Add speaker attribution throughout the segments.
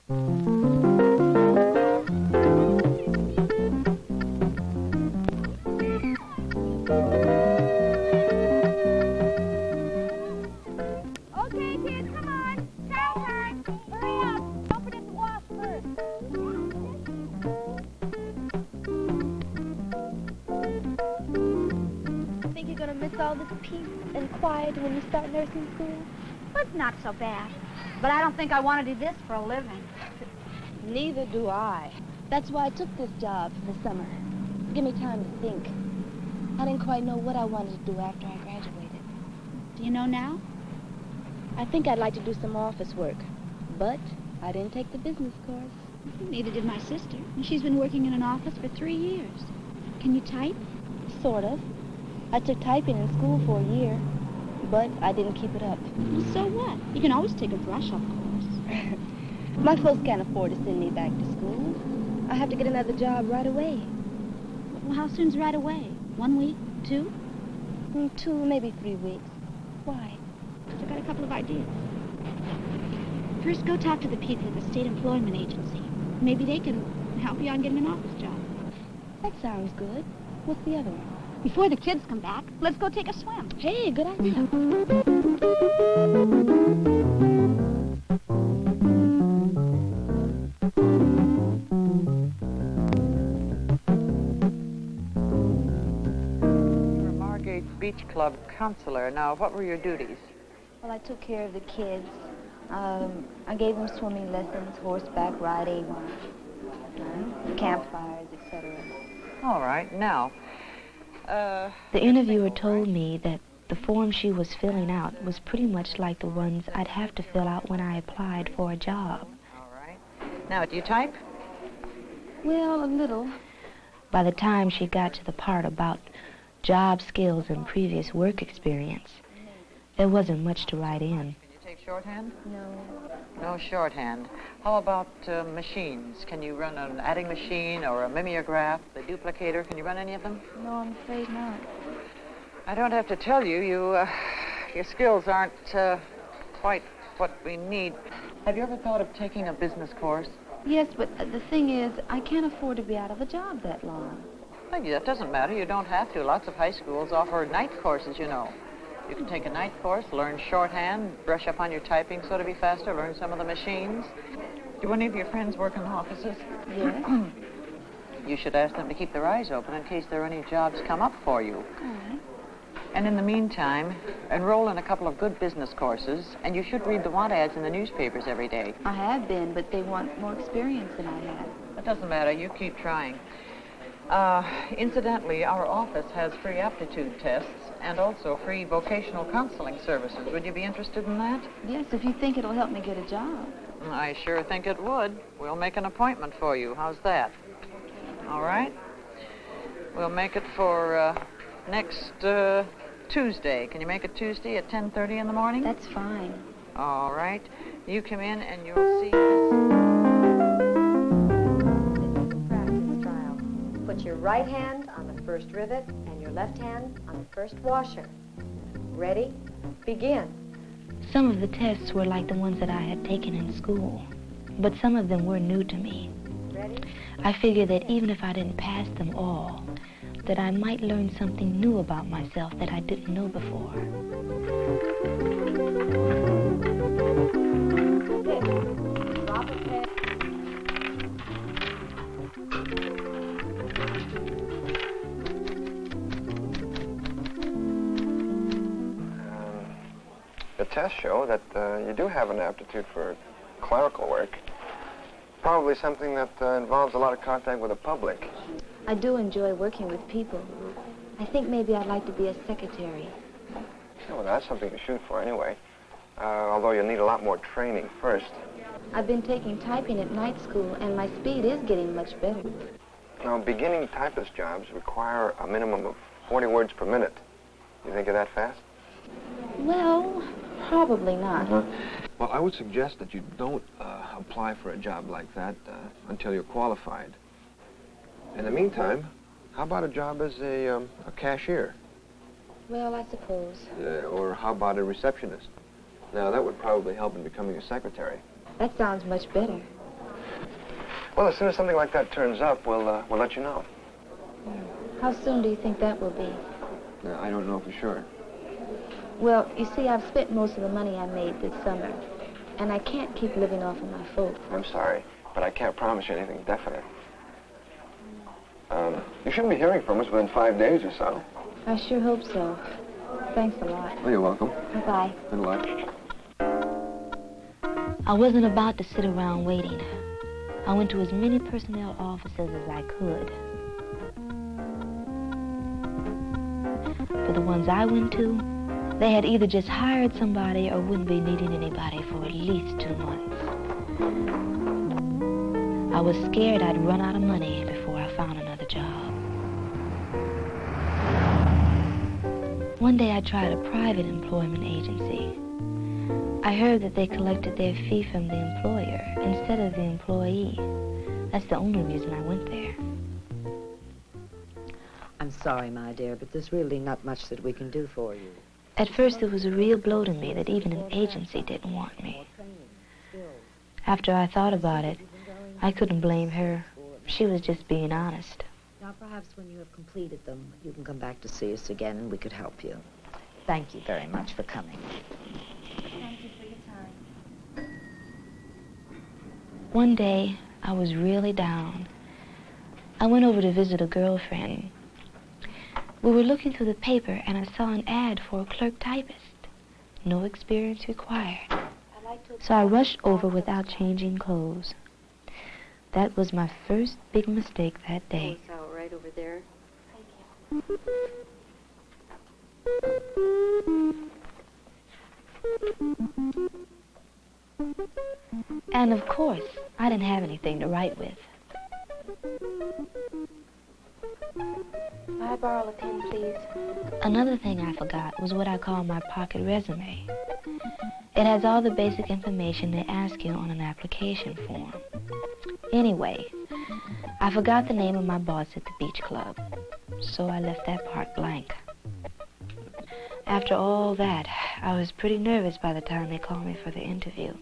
Speaker 1: Okay, kids, come on. Chow time. Hurry up. Don't forget to wash first.
Speaker 2: Think you're gonna miss all this peace and quiet when you start nursing school?
Speaker 1: Well, it's not so bad. But I don't think I want to do this for a living.
Speaker 2: Neither do I. That's why I took this job for the summer. Give me time to think. I didn't quite know what I wanted to do after I graduated.
Speaker 1: Do you know now?
Speaker 2: I think I'd like to do some office work, but I didn't take the business course.
Speaker 1: Neither did my sister. And she's been working in an office for 3 years. Can you type?
Speaker 2: Sort of. I took typing in school for a year, but I didn't keep it up.
Speaker 1: Well, so what? You can always take a brush-up course.
Speaker 2: My folks can't afford to send me back to school. I have to get another job right away.
Speaker 1: Well, how soon's right away? 1 week? 2?
Speaker 2: 2, maybe 3 weeks. Why?
Speaker 1: I've got a couple of ideas. First, go talk to the people at the State Employment Agency. Maybe they can help you on getting an office job.
Speaker 2: That sounds good. What's the other one?
Speaker 1: Before the kids come back, let's go take a swim.
Speaker 2: Hey, good idea.
Speaker 3: Beach Club counselor. Now, what were your duties?
Speaker 2: Well, I took care of the kids. I gave them swimming lessons, horseback riding, campfires, etc.
Speaker 3: All right. Now,
Speaker 4: The interviewer told me that the form she was filling out was pretty much like the ones I'd have to fill out when I applied for a job.
Speaker 3: all right. Now, do you type?
Speaker 2: Well, a little.
Speaker 4: By the time she got to the part about job skills and previous work experience, there wasn't much to write in.
Speaker 3: Can you take shorthand?
Speaker 2: No.
Speaker 3: No shorthand. How about machines? Can you run an adding machine or a mimeograph, the duplicator? Can you run any of them?
Speaker 2: No, I'm afraid not.
Speaker 3: I don't have to tell you, your skills aren't quite what we need. Have you ever thought of taking a business course?
Speaker 2: Yes, but the thing is, I can't afford to be out of a job that long.
Speaker 3: Well, that doesn't matter. You don't have to. Lots of high schools offer night courses, you know. You can take a night course, learn shorthand, brush up on your typing so to be faster, learn some of the machines. Do any of your friends work in offices?
Speaker 2: Yes.
Speaker 3: You should ask them to keep their eyes open in case there are any jobs come up for you.
Speaker 2: All right.
Speaker 3: And in the meantime, enroll in a couple of good business courses, and you should read the want ads in the newspapers every day.
Speaker 2: I have been, but they want more experience than I have.
Speaker 3: It doesn't matter. You keep trying. Incidentally, our office has free aptitude tests and also free vocational counseling services. Would you be interested in that?
Speaker 2: Yes, if you think it'll help me get a job.
Speaker 3: I sure think it would. We'll make an appointment for you. How's that? All right? We'll make it for next Tuesday. Can you make it Tuesday at 10:30 in the morning?
Speaker 2: That's fine.
Speaker 3: All right. You come in and you'll see this.
Speaker 5: This is a practice trial. Put your right hand on the first rivet and your left hand on the first washer. Ready? Begin.
Speaker 4: Some of the tests were like the ones that I had taken in school, but some of them were new to me.
Speaker 5: Ready?
Speaker 4: I figured that even if I didn't pass them all, that I might learn something new about myself that I didn't know before.
Speaker 5: Drop a pen.
Speaker 6: The tests show that you do have an aptitude for clerical work. Probably something that involves a lot of contact with the public.
Speaker 2: I do enjoy working with people. I think maybe I'd like to be a secretary.
Speaker 6: Well, that's something to shoot for anyway. Although you'll need a lot more training first.
Speaker 2: I've been taking typing at night school, and my speed is getting much better.
Speaker 6: Now, beginning typist jobs require a minimum of 40 words per minute. You think of that fast?
Speaker 2: Well, probably not.
Speaker 6: Well, I would suggest that you don't apply for a job like that until you're qualified. In the meantime, how about a job as a cashier?
Speaker 2: Well, I suppose.
Speaker 6: Or how about a receptionist? Now, that would probably help in becoming a secretary.
Speaker 2: That sounds much better.
Speaker 6: Well, as soon as something like that turns up, we'll let you know.
Speaker 2: How soon do you think that will be?
Speaker 6: I don't know for sure.
Speaker 2: Well, you see, I've spent most of the money I made this summer, and I can't keep living off of my folks.
Speaker 6: I'm sorry, but I can't promise you anything definite. You shouldn't be hearing from us within 5 days or so.
Speaker 2: I sure hope so. Thanks a lot.
Speaker 6: Well, you're welcome.
Speaker 2: Bye-bye.
Speaker 6: Good luck.
Speaker 4: I wasn't about to sit around waiting. I went to as many personnel offices as I could. For the ones I went to, they had either just hired somebody or wouldn't be needing anybody for at least 2 months. I was scared I'd run out of money before I found another job. One day I tried a private employment agency. I heard that they collected their fee from the employer instead of the employee. That's the only reason I went there.
Speaker 7: I'm sorry, my dear, but there's really not much that we can do for you.
Speaker 4: At first, it was a real blow to me that even an agency didn't want me. After I thought about it, I couldn't blame her. She was just being honest.
Speaker 7: Now, perhaps when you have completed them, you can come back to see us again and we could help you. Thank you very much for coming.
Speaker 2: Thank you for your time.
Speaker 4: One day, I was really down. I went over to visit a girlfriend. We were looking through the paper and I saw an ad for a clerk typist. No experience required. So I rushed over without changing clothes. That was my first big mistake that day.
Speaker 5: Close out right over there.
Speaker 4: And of course, I didn't have anything to write with.
Speaker 2: May I borrow a pen, please?
Speaker 4: Another thing I forgot was what I call my pocket resume. It has all the basic information they ask you on an application form. Anyway, I forgot the name of my boss at the beach club, so I left that part blank. After all that, I was pretty nervous by the time they called me for the interview.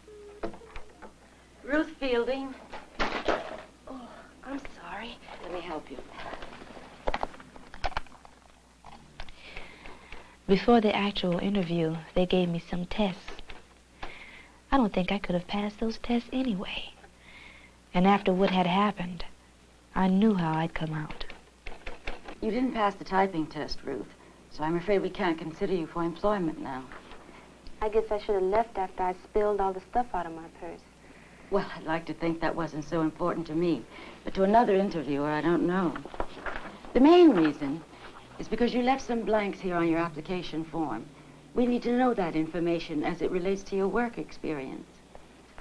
Speaker 8: Ruth Fielding.
Speaker 2: Oh, I'm sorry.
Speaker 8: Let me help you.
Speaker 4: Before the actual interview, they gave me some tests. I don't think I could have passed those tests anyway. And after what had happened, I knew how I'd come out.
Speaker 8: You didn't pass the typing test, Ruth, so I'm afraid we can't consider you for employment now.
Speaker 2: I guess I should have left after I spilled all the stuff out of my purse.
Speaker 8: Well, I'd like to think that wasn't so important to me, but to another interviewer, I don't know. The main reason is because you left some blanks here on your application form. We need to know that information as it relates to your work experience.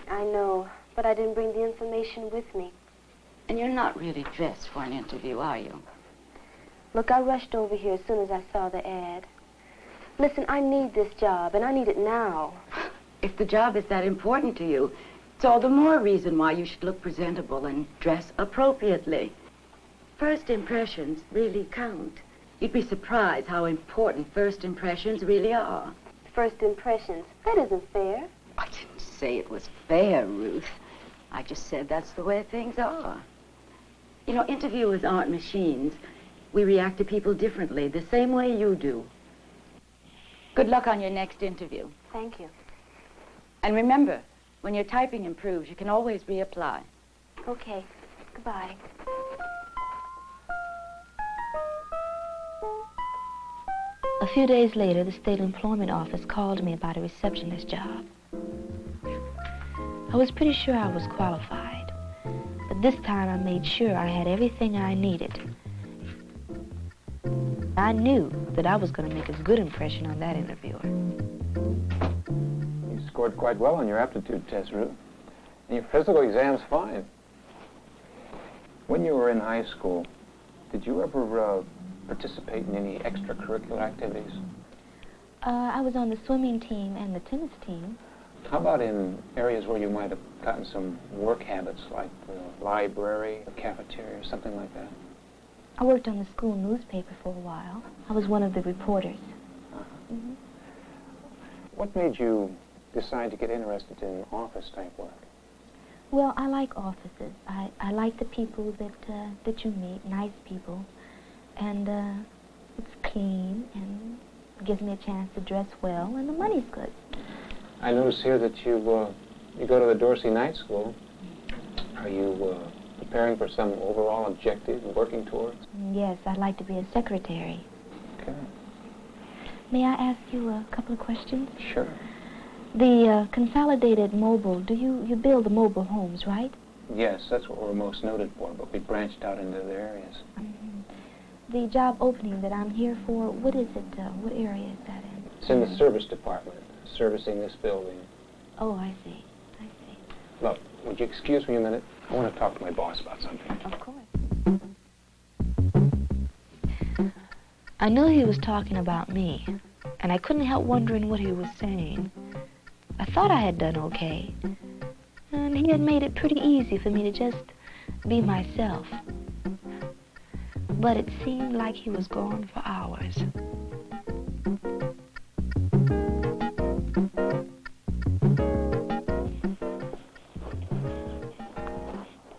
Speaker 2: I know, but I didn't bring the information with me.
Speaker 8: And you're not really dressed for an interview, are you?
Speaker 2: Look, I rushed over here as soon as I saw the ad. Listen, I need this job, and I need it now.
Speaker 8: If the job is that important to you, it's all the more reason why you should look presentable and dress appropriately. First impressions really count. You'd be surprised how important first impressions really are.
Speaker 2: First impressions? That isn't fair.
Speaker 8: I didn't say it was fair, Ruth. I just said that's the way things are. You know, interviewers aren't machines. We react to people differently, the same way you do. Good luck on your next interview.
Speaker 2: Thank you.
Speaker 8: And remember, when your typing improves, you can always reapply.
Speaker 2: Okay. Goodbye.
Speaker 4: A few days later, the state employment office called me about a receptionist job. I was pretty sure I was qualified, but this time I made sure I had everything I needed. I knew that I was going to make a good impression on that interviewer.
Speaker 9: You scored quite well on your aptitude test, Ruth. And your physical exam's fine. When you were in high school, did you ever participate in any extracurricular activities?
Speaker 4: I was on the swimming team and the tennis team.
Speaker 9: How about in areas where you might have gotten some work habits, like the library, the cafeteria, or something like that?
Speaker 4: I worked on the school newspaper for a while. I was one of the reporters.
Speaker 9: Mm-hmm. What made you decide to get interested in office-type work?
Speaker 4: Well, I like offices. I like the people that you meet, nice people. And it's clean and gives me a chance to dress well, and the money's good.
Speaker 9: I notice here that you go to the Dorsey Night School. Are you preparing for some overall objective and working towards?
Speaker 4: Yes, I'd like to be a secretary.
Speaker 9: Okay.
Speaker 4: May I ask you a couple of questions?
Speaker 9: Sure.
Speaker 4: The Consolidated Mobile, you build the mobile homes, right?
Speaker 9: Yes, that's what we're most noted for, but we branched out into other areas.
Speaker 4: The job opening that I'm here for, what is it, what area is that in?
Speaker 9: It's in the service department, servicing this building.
Speaker 4: Oh, I see. I see.
Speaker 9: Look, would you excuse me a minute? I want to talk to my boss about something.
Speaker 4: Of course. I knew he was talking about me, and I couldn't help wondering what he was saying. I thought I had done okay, and he had made it pretty easy for me to just be myself. But it seemed like he was gone for hours.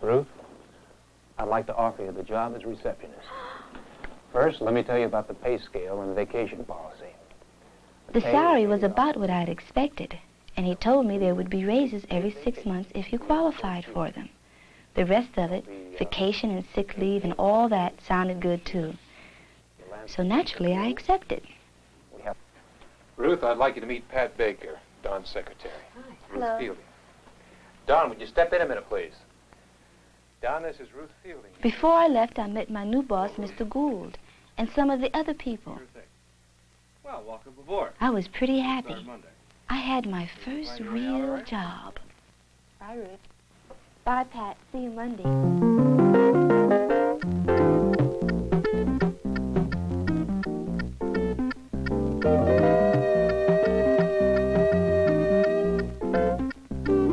Speaker 9: Ruth, I'd like to offer you the job as receptionist. First, let me tell you about the pay scale and the vacation policy.
Speaker 4: The salary was about what I'd expected, and he told me there would be raises every 6 months if you qualified for them. The rest of it, vacation and sick leave and all that, sounded good too. So naturally, I accepted.
Speaker 9: Ruth, I'd like you to meet Pat Baker, Don's secretary.
Speaker 5: Hi.
Speaker 9: Ruth
Speaker 5: Hello.
Speaker 9: Fielding. Don, would you step in a minute, please? Don, this is Ruth Fielding.
Speaker 4: Before I left, I met my new boss, Mr. Gould, and some of the other people.
Speaker 10: Well, welcome aboard.
Speaker 4: I was pretty happy.
Speaker 10: Start Monday.
Speaker 4: I had my first real job. Bye, Ruth. Bye, Pat. See you Monday.